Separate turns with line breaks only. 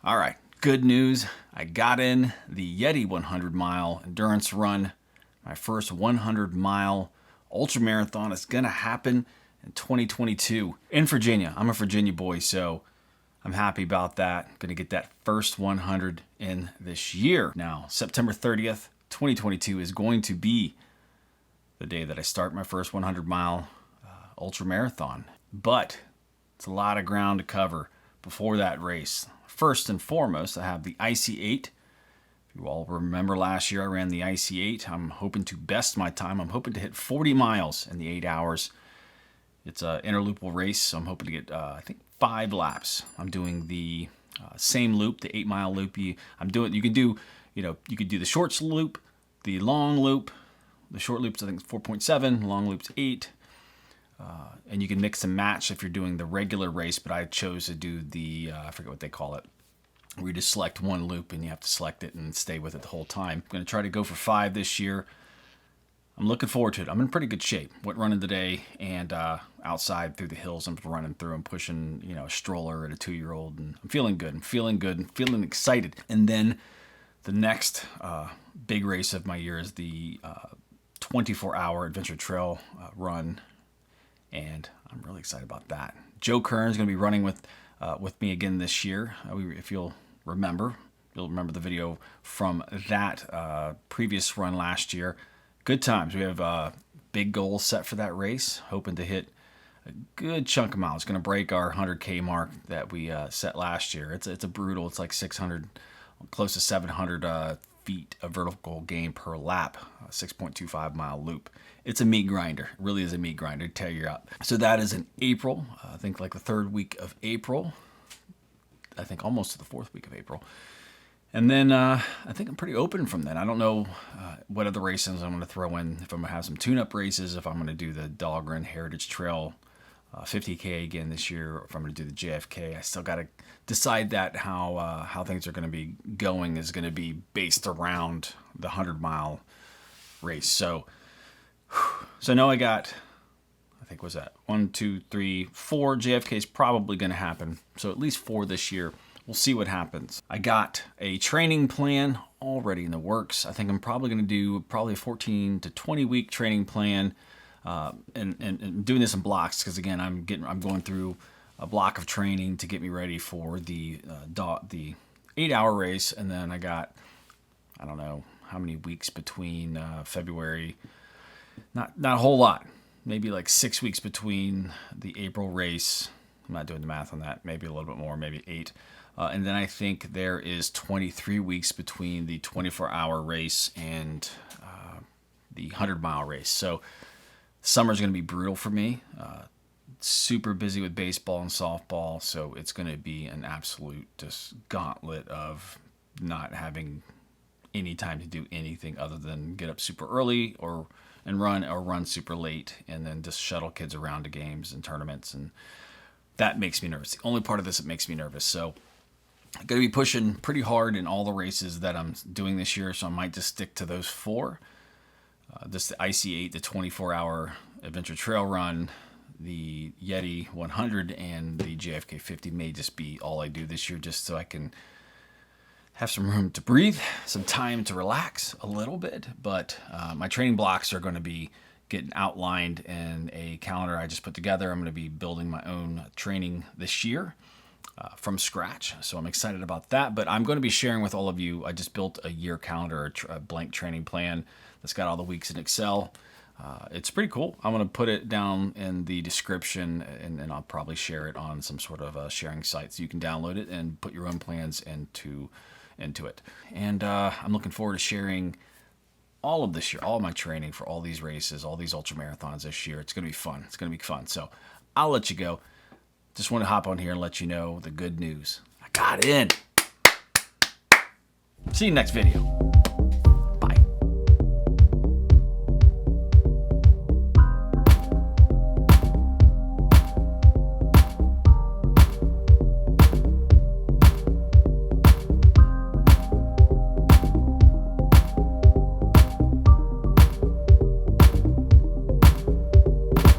All right, good news. I got in the Yeti 100 mile endurance run. My first 100 mile ultra marathon is going to happen in 2022 in Virginia. I'm a Virginia boy, so I'm happy about that. I'm going to get that first 100 in this year. Now, September 30th, 2022 is going to be the day that I start my first 100 mile ultra marathon. But it's a lot of ground to cover before that race. First and foremost, I have the IC8. If you all remember last year, I ran the IC8. I'm hoping to best my time. I'm hoping to hit 40 miles in the 8 hours. It's an interloopal race, so I'm hoping to get, 5 laps. I'm doing the same loop, the 8 mile loop. You could do the short loop, the long loop. The short loop's, I think, 4.7, long loop's 8. And you can mix and match if you're doing the regular race, but I chose to do the, I forget what they call it, where you just select one loop and you have to select it and stay with it the whole time. I'm going to try to go for 5 this year. I'm looking forward to it. I'm in pretty good shape. Went running today and outside through the hills. I'm running through. I'm pushing, a stroller and a 2-year-old, and I'm feeling good. I'm feeling excited. And then the next big race of my year is the 24-hour adventure trail run. And I'm really excited about that. Joe Kern's going to be running with me again this year. If you'll remember the video from that previous run last year. Good times. We have big goals set for that race. Hoping to hit a good chunk of miles. It's going to break our 100K mark that we set last year. It's a brutal. It's like 600, close to 700 feet of vertical gain per lap, 6.25 mile loop. It's a meat grinder. It really is a meat grinder to tear you up. So that is in April. I think like the 3rd week of April. I think almost to the 4th week of April. And then I think I'm pretty open from then. I don't know what other races I'm going to throw in. If I'm going to have some tune-up races, if I'm going to do the Dahlgren Heritage Trail 50K again this year, or if I'm going to do the JFK. I still got to decide that how things are going to be going is going to be based around the 100-mile race. So now I got, I think, was that 1, 2, 3, 4 JFKs probably going to happen. So at least 4 this year. We'll see what happens. I got a training plan already in the works. I think I'm probably going to do a 14 to 20 week training plan, and doing this in blocks because again I'm going through a block of training to get me ready for the 8-hour race, and then I got, I don't know how many weeks between February. Not a whole lot. Maybe like 6 weeks between the April race. I'm not doing the math on that. Maybe a little bit more, maybe 8. And then I think there is 23 weeks between the 24-hour race and the 100-mile race. So summer's going to be brutal for me. Super busy with baseball and softball. So it's going to be an absolute just gauntlet of not having any time to do anything other than get up super early and run super late, and then just shuttle kids around to games and tournaments, and that makes me nervous. The only part of this that makes me nervous. So I'm going to be pushing pretty hard in all the races that I'm doing this year, so I might just stick to those 4. Just the IC8, the 24-hour adventure trail run, the Yeti 100, and the JFK 50 may just be all I do this year, just so I can have some room to breathe, some time to relax a little bit. But my training blocks are going to be getting outlined in a calendar I just put together. I'm going to be building my own training this year from scratch. So I'm excited about that. But I'm going to be sharing with all of you, I just built a year calendar, a blank training plan that's got all the weeks in Excel. It's pretty cool. I'm going to put it down in the description, and I'll probably share it on some sort of a sharing site so you can download it and put your own plans into it. And I'm looking forward to sharing all of this year, all of my training for all these races, all these ultra marathons this year. It's going to be fun. It's going to be fun. So I'll let you go. Just want to hop on here and let you know the good news. I got in. See you next video.